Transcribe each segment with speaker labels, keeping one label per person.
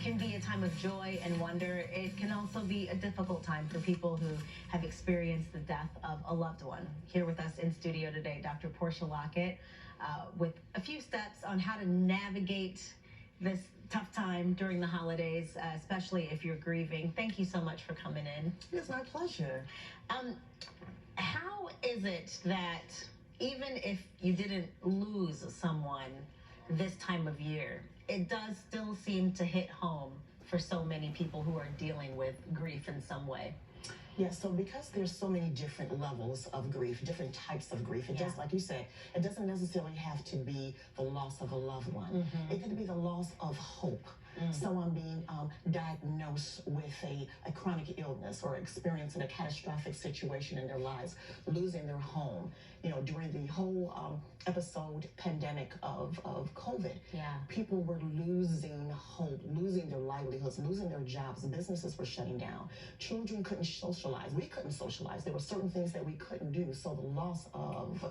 Speaker 1: can be a time of joy and wonder. It can also be a difficult time for people who have experienced the death of a loved one. Here with us in studio today, Dr. Portia Lockett, with a few steps on how to navigate this tough time during the holidays, especially if you're grieving. Thank you so much for coming in.
Speaker 2: It's my pleasure.
Speaker 1: How is it that even if you didn't lose someone this time of year, it does still seem to hit home for so many people who are dealing with grief in some way?
Speaker 2: Yeah, so because there's so many different levels of grief, different types of grief, it just, like you said, it doesn't necessarily have to be the loss of a loved one. It could be the loss of hope. Someone being diagnosed with a chronic illness or experiencing a catastrophic situation in their lives, losing their home. You know, during the whole pandemic of COVID, people were losing hope, losing their livelihoods, losing their jobs. Businesses were shutting down. Children couldn't socialize. We couldn't socialize. There were certain things that we couldn't do. So the loss of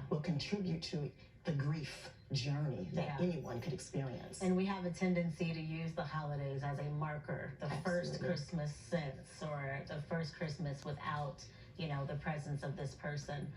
Speaker 2: will contribute to the grief journey that anyone could experience.
Speaker 1: And we have a tendency to use the holidays as a marker, the first Christmas since, or the first Christmas without, you know, the presence of this person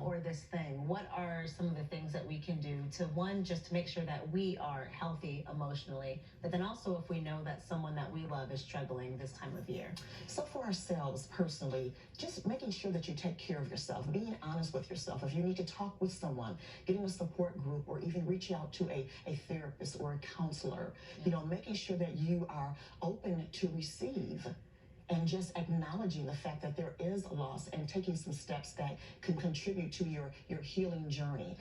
Speaker 1: or this thing. What are some of the things that we can do to, one, just to make sure that we are healthy emotionally, but then also if we know that someone that we love is struggling this time of year?
Speaker 2: So for ourselves personally, just making sure that you take care of yourself, being honest with yourself. If you need to talk with someone, getting a support group, or even reach out to a therapist or a counselor, you know, making sure that you are open to receive and just acknowledging the fact that there is a loss and taking some steps that can contribute to your healing journey.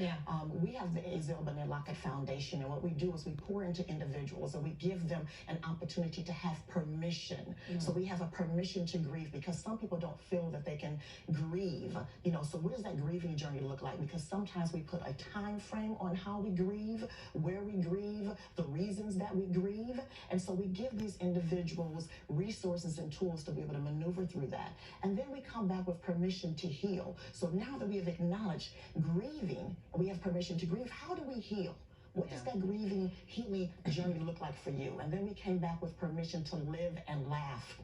Speaker 2: We have the Lockett Foundation, and what we do is we pour into individuals and we give them an opportunity to have permission. So we have a permission to grieve, because some people don't feel that they can grieve. You know, so what does that grieving journey look like? Because sometimes we put a time frame on how we grieve, where we grieve, the reasons that we grieve, and so we give these individuals resources and tools to be able to maneuver through that. And then we come back with permission to heal. So now that we have acknowledged grieving, we have permission to grieve, how do we heal? What does that grieving, healing journey look like for you? And then we came back with permission to live and laugh.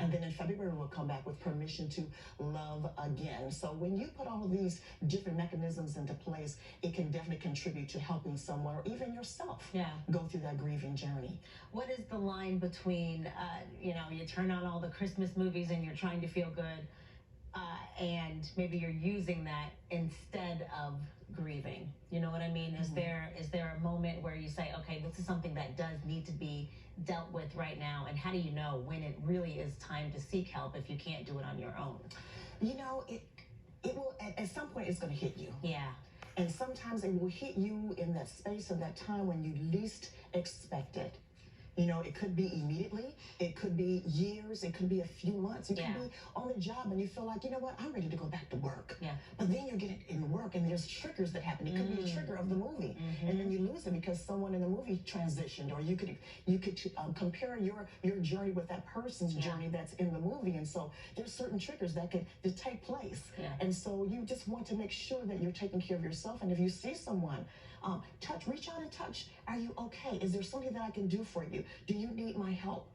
Speaker 2: And then in February, we'll come back with permission to love again. So when you put all of these different mechanisms into place, it can definitely contribute to helping someone or even yourself go through that grieving journey.
Speaker 1: What is the line between, you know, you turn on all the Christmas movies and you're trying to feel good, and maybe you're using that instead of grieving? You know what I mean? Is there a moment where you say, okay, this is something that does need to be dealt with right now, and how do you know when it really is time to seek help if you can't do it on your own?
Speaker 2: You know, it will, at some point it's going to hit you. And sometimes it will hit you in that space of that time when you least expect it. You know, it could be immediately, it could be years, it could be a few months. You can be on the job and you feel like, you know what, I'm ready to go back to work. But then you get it in work and there's triggers that happen. It could be a trigger of the movie. And then you lose it because someone in the movie transitioned, or you could compare your journey with that person's journey that's in the movie. And so there's certain triggers that could take place. And so you just want to make sure that you're taking care of yourself. And if you see someone, reach out and touch. Are you okay? Is there something that I can do for you? Do you need my help?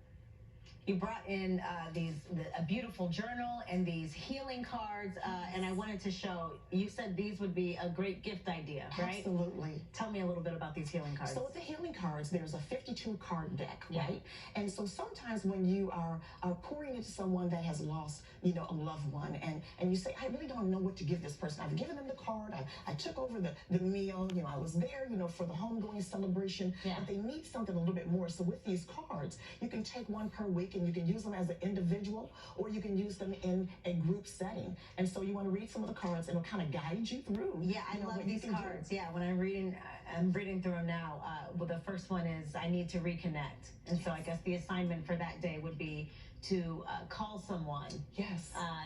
Speaker 1: You brought in a beautiful journal and these healing cards, and I wanted to show, you said these would be a great gift idea, right?
Speaker 2: Absolutely.
Speaker 1: Tell me a little bit about these healing cards.
Speaker 2: So with the healing cards, there's a 52 card deck, right? And so sometimes when you are pouring into someone that has lost, you know, a loved one, and you say, I really don't know what to give this person. I've given them the card, I took over the meal, you know, I was there, you know, for the homegoing celebration, but they need something a little bit more. So with these cards, you can take one per week, and you can use them as an individual, or you can use them in a group setting. And so you want to read some of the cards, and it'll kind of guide you through.
Speaker 1: I love these cards. When I'm reading through them now. Well, the first one is, I need to reconnect. And so I guess the assignment for that day would be to call someone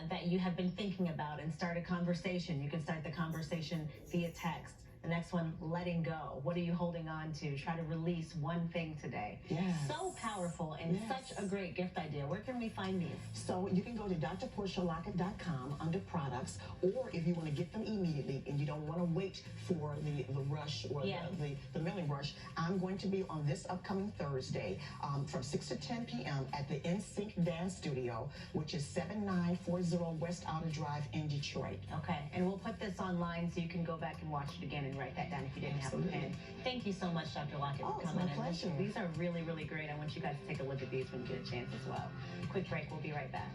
Speaker 1: that you have been thinking about and start a conversation. You can start the conversation via text. The next one, letting go. What are you holding on to? Try to release one thing today.
Speaker 2: Yes.
Speaker 1: So powerful and such a great gift idea. Where can we find these?
Speaker 2: So you can go to drportialockett.com under products, or if you want to get them immediately and you don't want to wait for the rush or the mailing rush, I'm going to be on this upcoming Thursday from 6 to 10 p.m. at the NSYNC Dance Studio, which is 7940 West Outer Drive in Detroit.
Speaker 1: Okay, and we'll put this online so you can go back and watch it again and write that down if you didn't have a pen. Thank you so much, Dr. Lockett, for coming in.
Speaker 2: Pleasure.
Speaker 1: These are really, really great. I want you guys to take a look at these when you get a chance as well. Quick break. We'll be right back.